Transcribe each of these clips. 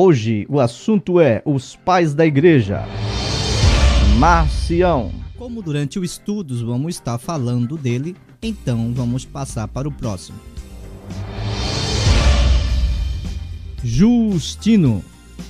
Hoje o assunto é os pais da igreja. Marcião. Como durante o estudo vamos estar falando dele, então vamos passar para o próximo. Justino,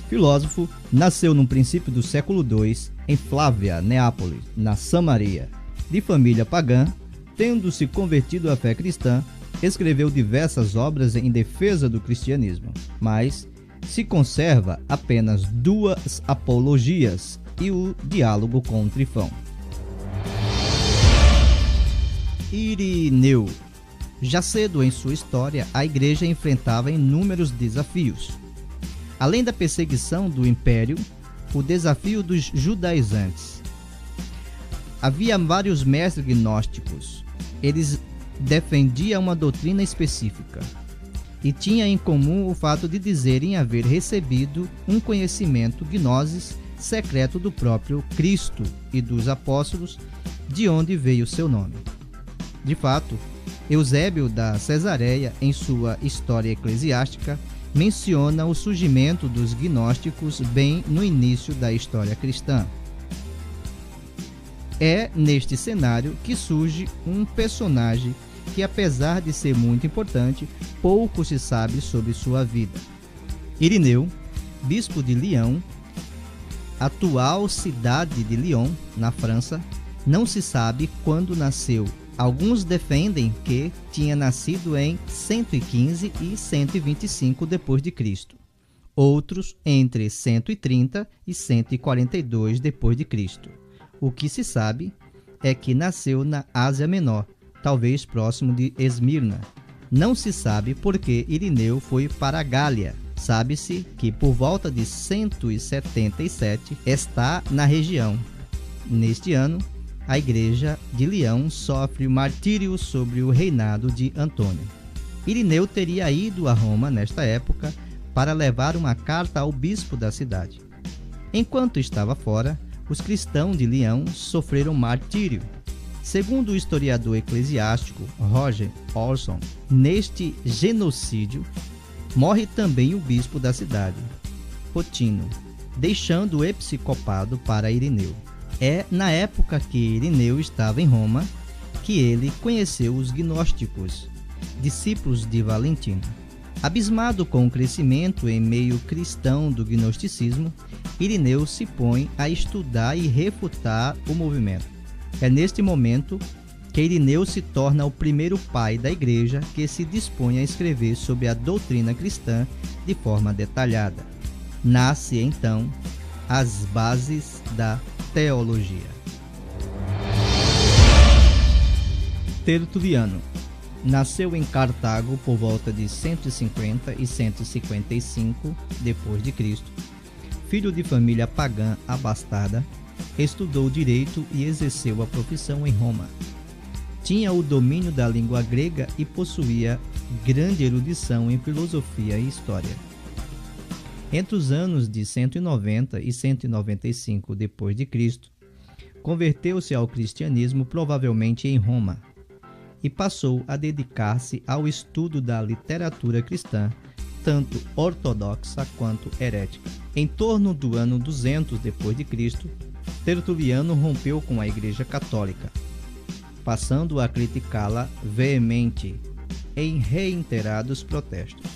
filósofo, nasceu no princípio do século II em Flávia, Neápolis, na Samaria. De família pagã, tendo se convertido à fé cristã, escreveu diversas obras em defesa do cristianismo, mas se conserva apenas 2 apologias e o diálogo com Trifão. Irineu. Já cedo em sua história, a igreja enfrentava inúmeros desafios. Além da perseguição do império, o desafio dos judaizantes. Havia vários mestres gnósticos. Eles defendiam uma doutrina específica e tinha em comum o fato de dizerem haver recebido um conhecimento gnosis secreto do próprio Cristo e dos apóstolos, de onde veio seu nome. De fato, Eusébio da Cesareia, em sua História Eclesiástica, menciona o surgimento dos gnósticos bem no início da história cristã. É neste cenário que surge um personagem que, apesar de ser muito importante, pouco se sabe sobre sua vida. Irineu, bispo de Lyon, atual cidade de Lyon, na França, não se sabe quando nasceu. Alguns defendem que tinha nascido em 115 e 125 d.C., outros entre 130 e 142 d.C. O que se sabe é que nasceu na Ásia Menor, talvez próximo de Esmirna. Não se sabe por que Irineu foi para a Gália. Sabe-se que por volta de 177 está na região. Neste ano, a igreja de Lyon sofre martírio sobre o reinado de Antônio. Irineu teria ido a Roma nesta época para levar uma carta ao bispo da cidade. Enquanto estava fora, os cristãos de Lyon sofreram martírio. Segundo o historiador eclesiástico Roger Olson, neste genocídio morre também o bispo da cidade, Potino, deixando o episcopado para Irineu. É na época que Irineu estava em Roma que ele conheceu os gnósticos, discípulos de Valentino. Abismado com o crescimento em meio cristão do gnosticismo, Irineu se põe a estudar e refutar o movimento. É neste momento que Irineu se torna o primeiro pai da igreja que se dispõe a escrever sobre a doutrina cristã de forma detalhada. Nasce então as bases da teologia. Tertuliano nasceu em Cartago por volta de 150 e 155 d.C. Filho de família pagã abastada, estudou direito e exerceu a profissão em Roma. Tinha o domínio da língua grega e possuía grande erudição em filosofia e história. Entre os anos de 190 e 195 d.C., converteu-se ao cristianismo provavelmente em Roma e passou a dedicar-se ao estudo da literatura cristã, tanto ortodoxa quanto herética. Em torno do ano 200 d.C., Tertuliano rompeu com a Igreja Católica, passando a criticá-la veemente em reiterados protestos.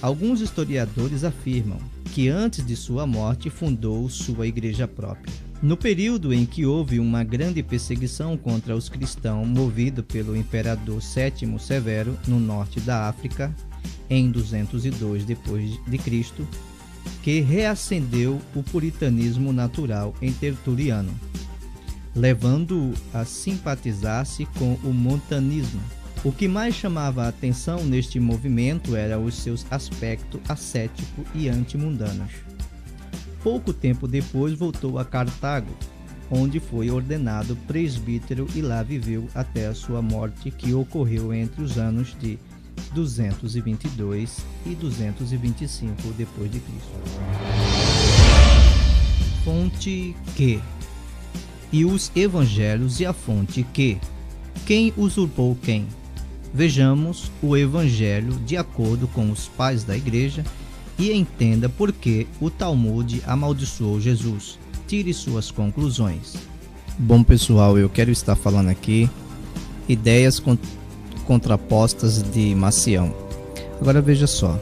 Alguns historiadores afirmam que antes de sua morte fundou sua igreja própria. No período em que houve uma grande perseguição contra os cristãos movido pelo imperador Sétimo Severo no norte da África, em 202 d.C., que reacendeu o puritanismo natural em Tertuliano, levando-o a simpatizar-se com o montanismo. O que mais chamava a atenção neste movimento era os seus aspectos ascético e antimundanos. Pouco tempo depois voltou a Cartago, onde foi ordenado presbítero e lá viveu até a sua morte, que ocorreu entre os anos de 222 e 225 d.C. Fonte Q. E os evangelhos e a fonte Q. Quem usurpou quem? Vejamos o evangelho de acordo com os pais da igreja e entenda por que o Talmud amaldiçoou Jesus. Tire suas conclusões. Bom, pessoal, eu quero estar falando aqui ideias contrapostas de Marcião. Agora veja só,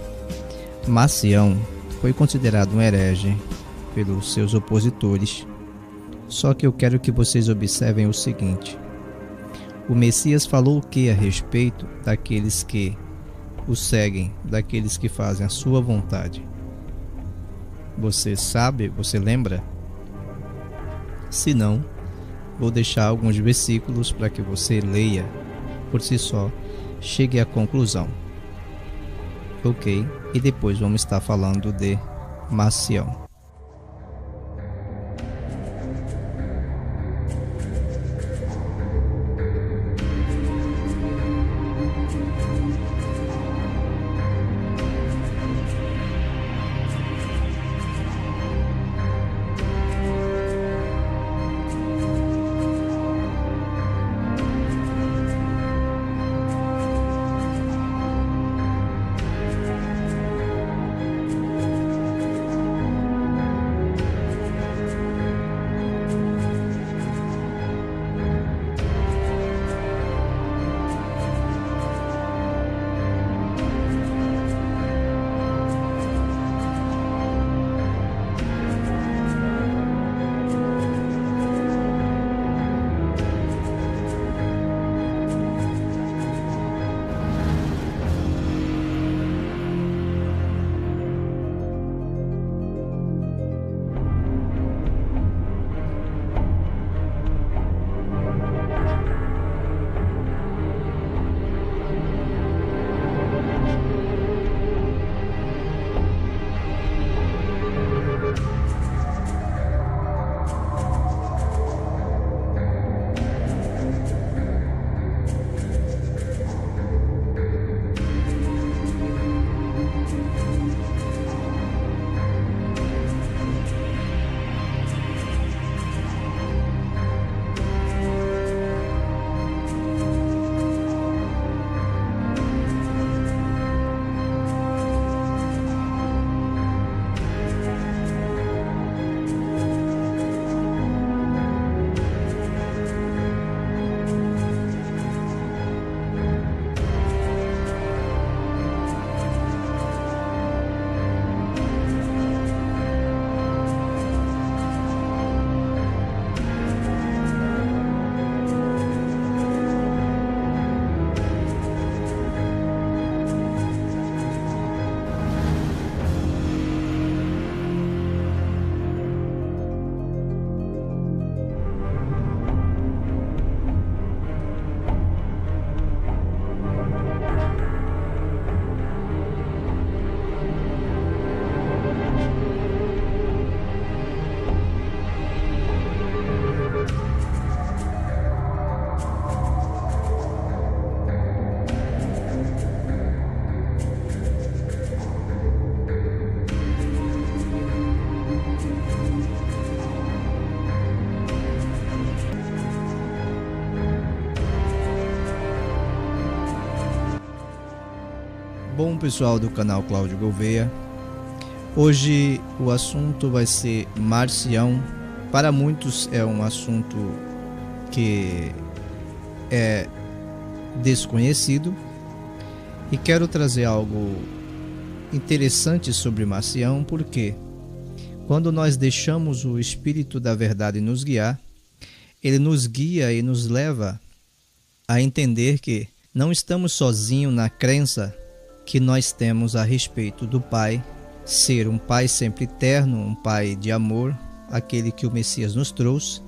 Marcião foi considerado um herege pelos seus opositores. Só que eu quero que vocês observem o seguinte: o Messias falou o que a respeito daqueles que o seguem, daqueles que fazem a sua vontade? Você sabe? Você lembra? Se não, vou deixar alguns versículos para que você leia por si só, chegue à conclusão. Ok? E depois vamos estar falando de Marcião. Bom, pessoal do canal Cláudio Gouveia, hoje o assunto vai ser Marcião. Para muitos é um assunto que é desconhecido e quero trazer algo interessante sobre Marcião, porque quando nós deixamos o Espírito da Verdade nos guiar, ele nos guia e nos leva a entender que não estamos sozinhos na crença que nós temos a respeito do Pai ser um Pai sempre eterno, um Pai de amor, aquele que o Messias nos trouxe,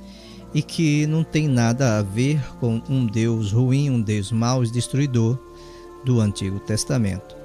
e que não tem nada a ver com um Deus ruim, um Deus mau e destruidor do Antigo Testamento.